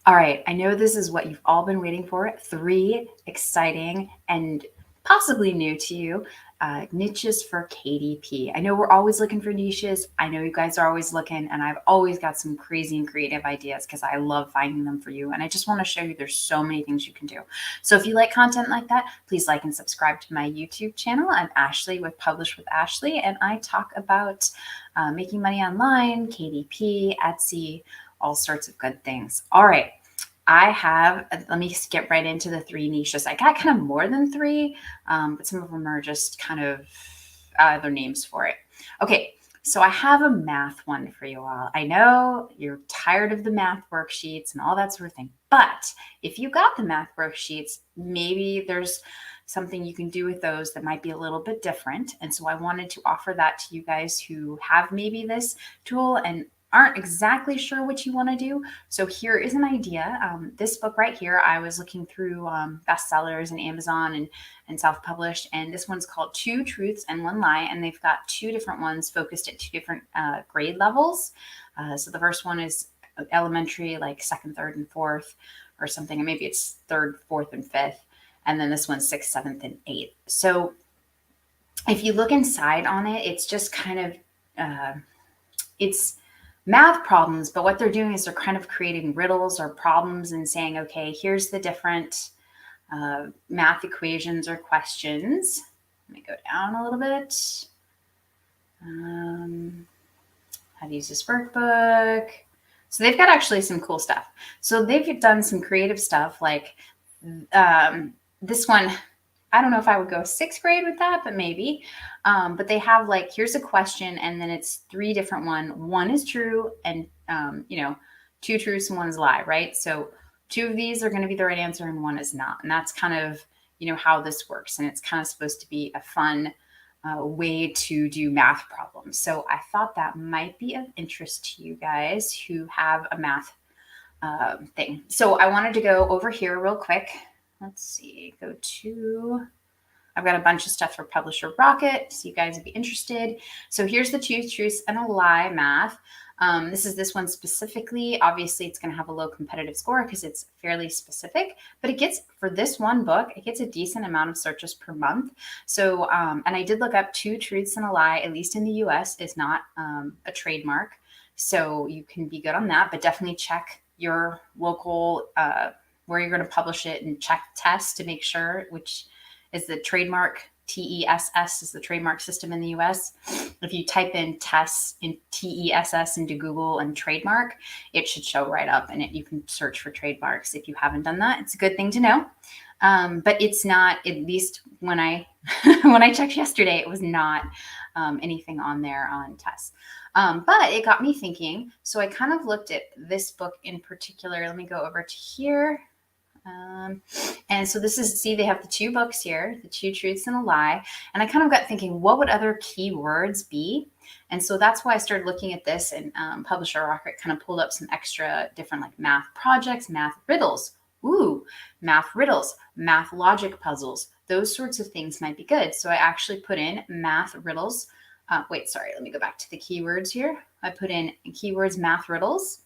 All right, I know this is what you've all been waiting for. 3 exciting and possibly new to you niches for KDP. I know we're always looking for niches. I know you guys are always looking, and I've always got some crazy and creative ideas because I love finding them for you. And I just want to show you there's so many things you can do. So if you like content like that, please like and subscribe to my YouTube channel. I'm Ashley with Publish with Ashley, and I talk about making money online, KDP, Etsy, all sorts of good things. All right. Let me get right into the 3 niches. I got kind of more than 3, but some of them are just kind of other names for it. Okay, so I have a math one for you all. I know you're tired of the math worksheets and all that sort of thing, but if you got the math worksheets, maybe there's something you can do with those that might be a little bit different. And so I wanted to offer that to you guys who have maybe this tool and aren't exactly sure what you want to do. So here is an idea. This book right here, I was looking through bestsellers and Amazon and self-published, and this one's called 2 Truths and 1 Lie, and they've got 2 different ones focused at 2 different grade levels. So the first one is elementary, like 2nd, 3rd, and 4th or something, and maybe it's 3rd, 4th, and 5th, and then this one's 6th, 7th, and 8th. So if you look inside on it, it's just kind of, it's math problems, but what they're doing is they're kind of creating riddles or problems and saying, okay, here's the different math equations or questions. Let me go down a little bit. How to use this workbook. So they've got actually some cool stuff. So they've done some creative stuff like this one. I don't know if I would go 6th grade with that, but maybe. But they have like, here's a question, and then it's 3 different ones. 1 is true, and 2 truths and 1 is a lie, right? So 2 of these are going to be the right answer, and 1 is not. And that's kind of how this works. And it's kind of supposed to be a fun way to do math problems. So I thought that might be of interest to you guys who have a math thing. So I wanted to go over here real quick. Let's see, I've got a bunch of stuff for Publisher Rocket, so you guys would be interested. So here's the 2 truths and a lie math. This one specifically. Obviously, it's going to have a low competitive score because it's fairly specific, but for this one book, it gets a decent amount of searches per month. So, and I did look up 2 truths and a lie, at least in the US, is not a trademark. So you can be good on that, but definitely check your local where you're going to publish it and check test to make sure, which is the trademark. TESS is the trademark system in the US. If you type in TESS in TESS into Google and trademark, it should show right up, and you can search for trademarks. If you haven't done that, it's a good thing to know. But it's not, at least when I when I checked yesterday, it was not anything on there on TESS. But it got me thinking. So I kind of looked at this book in particular. Let me go over to here. And so they have the 2 books here, the 2 truths and a lie. And I kind of got thinking, what would other keywords be? And so that's why I started looking at this, and Publisher Rocket kind of pulled up some extra different like math projects, math riddles. Ooh, math riddles, math logic puzzles. Those sorts of things might be good. So I actually put in math riddles. Let me go back to the keywords here. I put in keywords math riddles.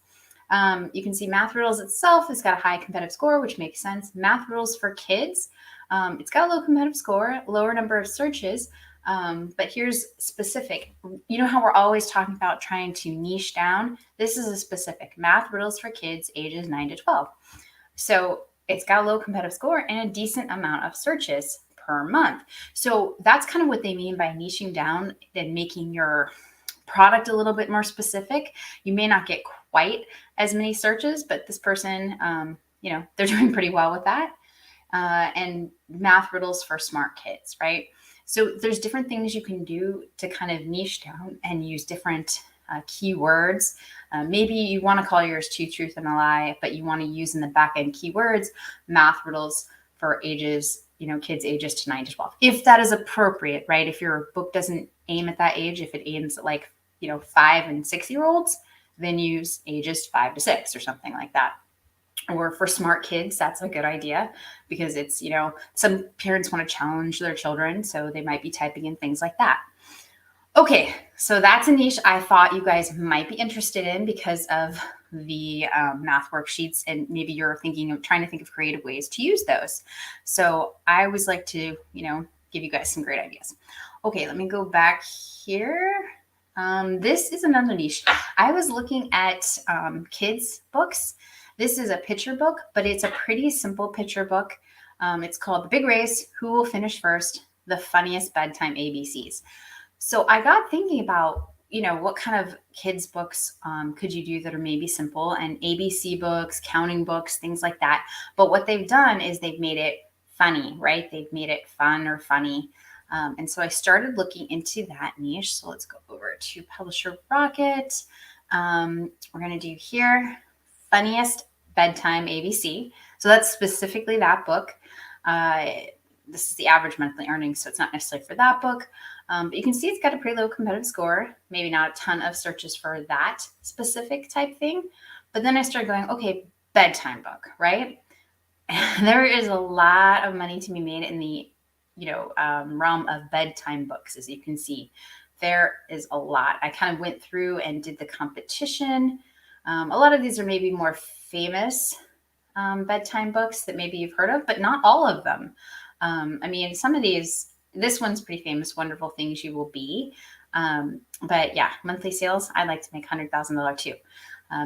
You can see math riddles itself has got a high competitive score, which makes sense. Math riddles for kids. It's got a low competitive score, lower number of searches. But here's specific. You know how we're always talking about trying to niche down? This is a specific math riddles for kids ages 9 to 12. So it's got a low competitive score and a decent amount of searches per month. So that's kind of what they mean by niching down and making your product a little bit more specific. You may not get quite as many searches, but this person, they're doing pretty well with that. And math riddles for smart kids, right? So there's different things you can do to kind of niche down and use different keywords. Maybe you want to call yours 2 truth and a lie, but you want to use in the back end keywords, math riddles for ages, kids ages to 9 to 12, if that is appropriate, right? If your book doesn't aim at that age, if it aims at 5 and 6 year olds, then use ages 5 to 6 or something like that. Or for smart kids, that's a good idea because it's, some parents want to challenge their children, so they might be typing in things like that. Okay, so that's a niche I thought you guys might be interested in because of the math worksheets, and maybe you're trying to think of creative ways to use those. So I always like to, give you guys some great ideas. Okay, let me go back here. This is another niche. I was looking at kids' books. This is a picture book, but it's a pretty simple picture book. It's called The Big Race: Who Will Finish First? The Funniest Bedtime ABCs. So I got thinking about, what kind of kids books could you do that are maybe simple, and ABC books, counting books, things like that. But what they've done is they've made it funny, right? They've made it fun or funny. And so I started looking into that niche. So let's go over to Publisher Rocket. We're going to do here, Funniest Bedtime ABC. So that's specifically that book. This is the average monthly earnings, so it's not necessarily for that book. But you can see it's got a pretty low competitive score, maybe not a ton of searches for that specific type thing. But then I started going, okay, bedtime book, right? There is a lot of money to be made in the, realm of bedtime books, as you can see. There is a lot. I kind of went through and did the competition. A lot of these are maybe more famous bedtime books that maybe you've heard of, but not all of them. I mean, some of these, this one's pretty famous, Wonderful Things You Will Be. But yeah, monthly sales, I'd like to make $100,000 too.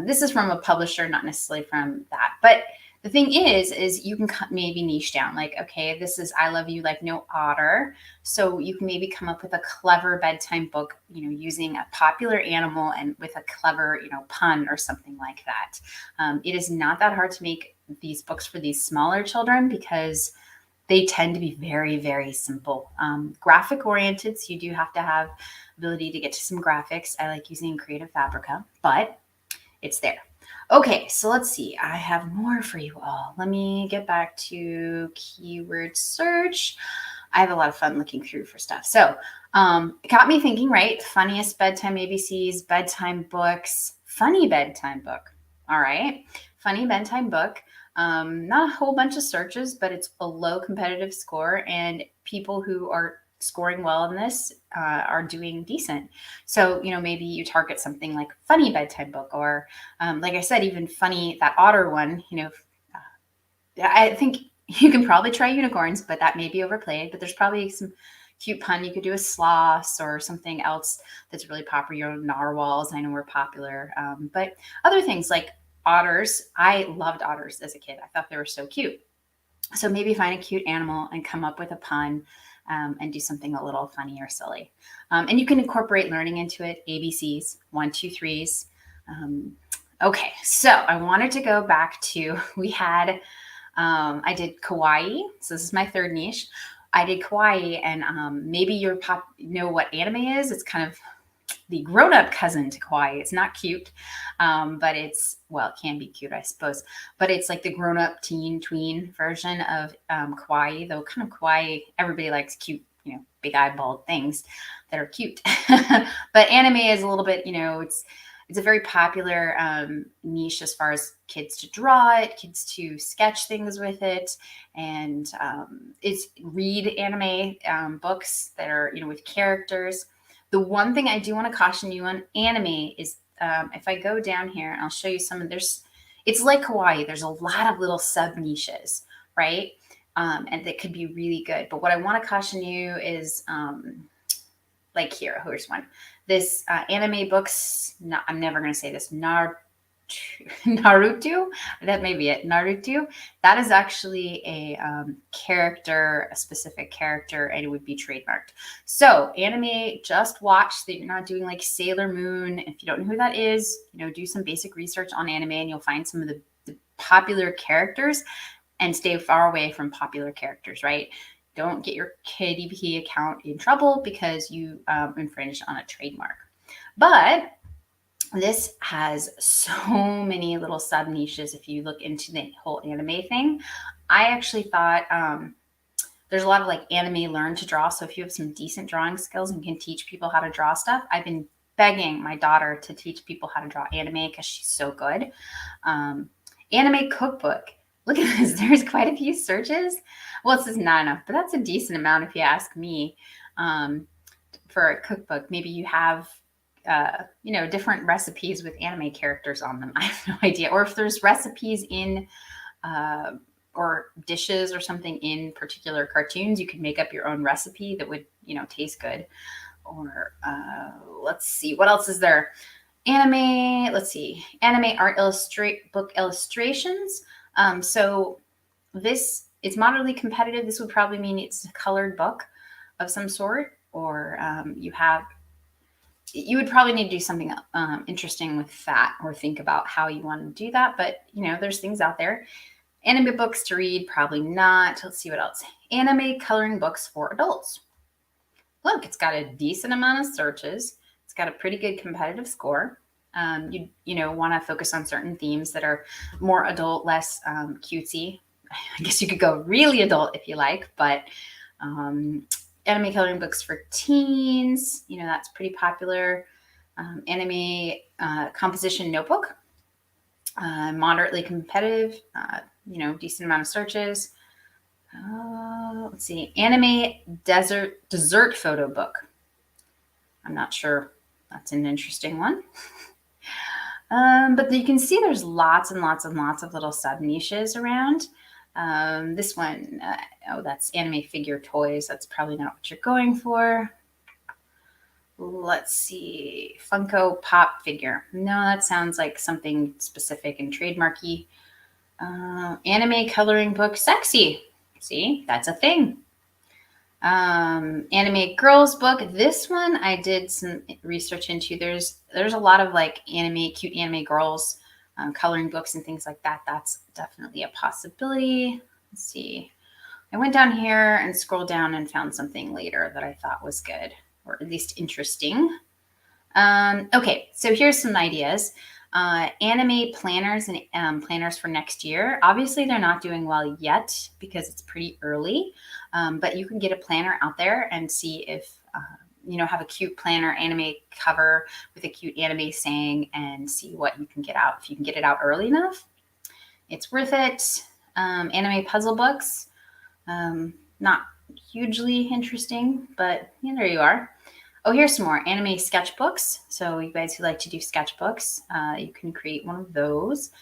This is from a publisher, not necessarily from that. But the thing is you can maybe niche down. Like, okay, this is I Love You Like No Otter. So you can maybe come up with a clever bedtime book, using a popular animal and with a clever, pun or something like that. It is not that hard to make these books for these smaller children because they tend to be very, very simple. Graphic oriented, so you do have to have ability to get to some graphics. I like using Creative Fabrica, but it's there. Okay, so let's see. I have more for you all. Let me get back to keyword search. I have a lot of fun looking through for stuff. So it got me thinking, right? Funniest bedtime ABCs, bedtime books, funny bedtime book. All right, funny bedtime book. Not a whole bunch of searches, but it's a low competitive score, and people who are scoring well in this are doing decent. So, maybe you target something like funny bedtime book, or like I said, even funny, that otter one, I think you can probably try unicorns, but that may be overplayed. But there's probably some cute pun. You could do a sloth or something else that's really popular. Narwhals, I know were popular. But other things like otters, I loved otters as a kid. I thought they were so cute. So maybe find a cute animal and come up with a pun and do something a little funny or silly. And you can incorporate learning into it, ABCs, 1, 2, 3s. Okay, so I wanted to go back to, I did kawaii. So this is my third niche. I did kawaii, and maybe you know what anime is. It's kind of the grown-up cousin to kawaii. It's not cute, but it can be cute, I suppose. But it's like the grown-up tween version of kawaii, though kind of kawaii, everybody likes cute, big eyeballed things that are cute. But anime is a little bit, it's a very popular niche as far as kids to draw it, kids to sketch things with it, and it's read anime books that are, with characters. The one thing I do want to caution you on anime is if I go down here, and I'll show you some of it's like kawaii. There's a lot of little sub niches, right? And that could be really good. But what I want to caution you is like here, here's one. This anime books, I'm never going to say this, Naruto, that may be it, Naruto. That is actually a character, a specific character, and it would be trademarked. So anime, just watch that you're not doing like Sailor Moon. If you don't know who that is, do some basic research on anime and you'll find some of the popular characters and stay far away from popular characters, right? Don't get your KDP account in trouble because you infringed on a trademark. But this has so many little sub niches. If you look into the whole anime thing, I actually thought there's a lot of like anime learn to draw. So if you have some decent drawing skills and can teach people how to draw stuff, I've been begging my daughter to teach people how to draw anime because she's so good. Anime cookbook. Look at this. There's quite a few searches. Well, this is not enough, but that's a decent amount if you ask me. for a cookbook, maybe you have, you know, different recipes with anime characters on them. I have no idea. Or if there's recipes in, or dishes or something in particular cartoons, you could make up your own recipe that would, you know, taste good. Or let's see, what else is there? Anime, let's see, anime art book illustrations. So this is moderately competitive. This would probably mean it's a colored book of some sort, or you would probably need to do something interesting with that, or think about how you want to do that. But, you know, there's things out there. Anime books to read, probably not. Let's see what else. Anime coloring books for adults. Look, it's got a decent amount of searches. It's got a pretty good competitive score. You know, want to focus on certain themes that are more adult, less cutesy. I guess you could go really adult if you like, but anime coloring books for teens, you know, that's pretty popular. Anime composition notebook, moderately competitive, you know, decent amount of searches. Let's see, anime dessert photo book. I'm not sure. That's an interesting one. But you can see there's lots and lots and lots of little sub niches around. This one, oh, that's anime figure toys. That's probably not what you're going for. Let's see, Funko Pop figure. No, that sounds like something specific and trademarky. Anime coloring book, sexy. See, that's a thing. Anime girls book. This one I did some research into. There's a lot of like cute anime girls coloring books and things like that. That's definitely a possibility. Let's see. I went down here and scrolled down and found something later that I thought was good, or at least interesting. Okay, so here's some ideas. Anime planners and planners for next year. Obviously, they're not doing well yet because it's pretty early, but you can get a planner out there and see if, you know, have a cute planner anime cover with a cute anime saying, and see what you can get out. If you can get it out early enough, it's worth it. Anime puzzle books, not hugely interesting, but yeah, there you are. Oh, here's some more anime sketchbooks. So you guys who like to do sketchbooks, you can create one of those.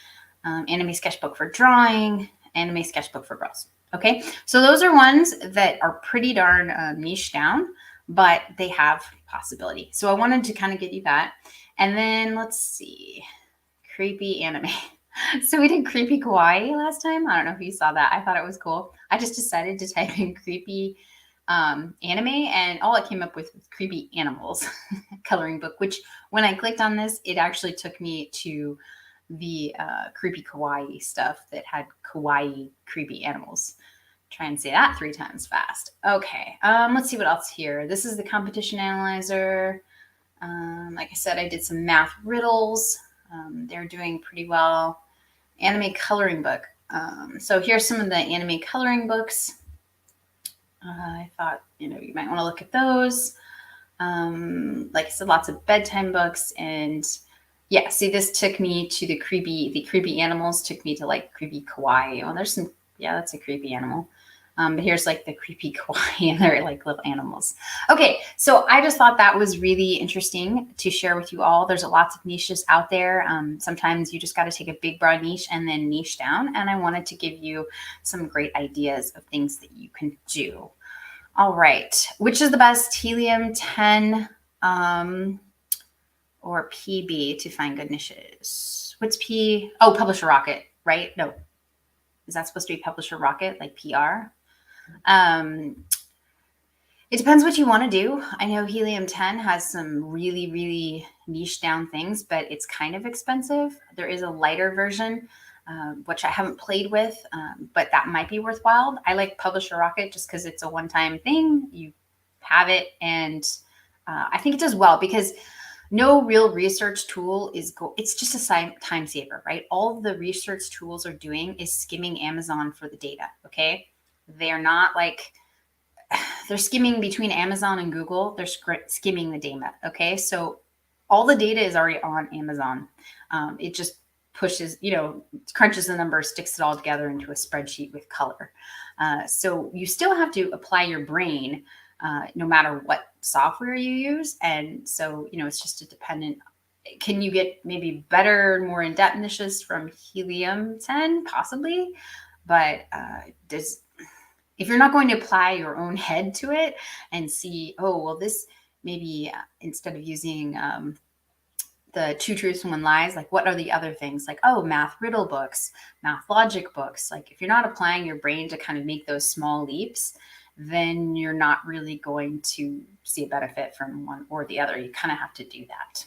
Anime sketchbook for drawing, anime sketchbook for girls. Okay, so those are ones that are pretty darn niche down, but they have possibility. So I wanted to kind of give you that. And then let's see, creepy anime. So we did creepy kawaii last time. I don't know if you saw that. I thought it was cool. I just decided to type in creepy anime, and all it came up with was creepy animals coloring book, which when I clicked on this, it actually took me to the creepy kawaii stuff that had kawaii creepy animals. Try and say that 3 times fast. Okay, let's see what else here. This is the competition analyzer. Like I said, I did some math riddles. They're doing pretty well. Anime coloring book. So here's some of the anime coloring books. I thought, you know, you might want to look at those. Like I said, lots of bedtime books, and yeah, see, this took me to the creepy animals took me to like creepy kawaii. Oh, there's some, yeah, that's a creepy animal. But here's like the creepy kawaii, and they're like little animals. Okay, so I just thought that was really interesting to share with you all. There's lots of niches out there. Sometimes you just got to take a big broad niche and then niche down. And I wanted to give you some great ideas of things that you can do. All right, which is the best, helium-10 or PB to find good niches? What's P? Oh, Publisher Rocket, right? No, is that supposed to be Publisher Rocket, like PR? It depends what you want to do. I know helium-10 has some really, really niche down things, but it's kind of expensive. There is a lighter version, which I haven't played with, but that might be worthwhile. I like Publisher Rocket just because it's a one-time thing. You have it, and I think it does well because no real research tool it's just a time saver, right? All the research tools are doing is skimming Amazon for the data, okay? They're not like, they're skimming between Amazon and Google. They're skimming the data, okay? So all the data is already on Amazon. It just pushes, you know, crunches the numbers, sticks it all together into a spreadsheet with color. So you still have to apply your brain no matter what software you use. And so, it's just a dependent. Can you get maybe better, more in-depth niches from Helium 10? Possibly. But if you're not going to apply your own head to it and see, oh, well, this maybe instead of using the 2 truths and 1 lies, like what are the other things? Like, oh, math riddle books, math logic books. Like if you're not applying your brain to kind of make those small leaps, then you're not really going to see a benefit from one or the other. You kind of have to do that.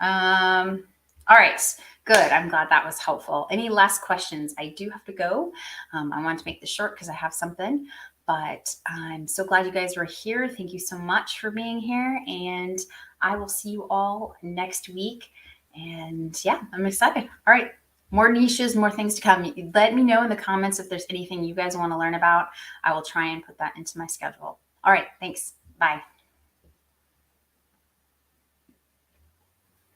All right, good. I'm glad that was helpful. Any last questions? I do have to go. I wanted to make this short because I have something, but I'm so glad you guys were here. Thank you so much for being here, and I will see you all next week. And yeah, I'm excited. All right, more niches, more things to come. Let me know in the comments if there's anything you guys want to learn about. I will try and put that into my schedule. All right, thanks. Bye.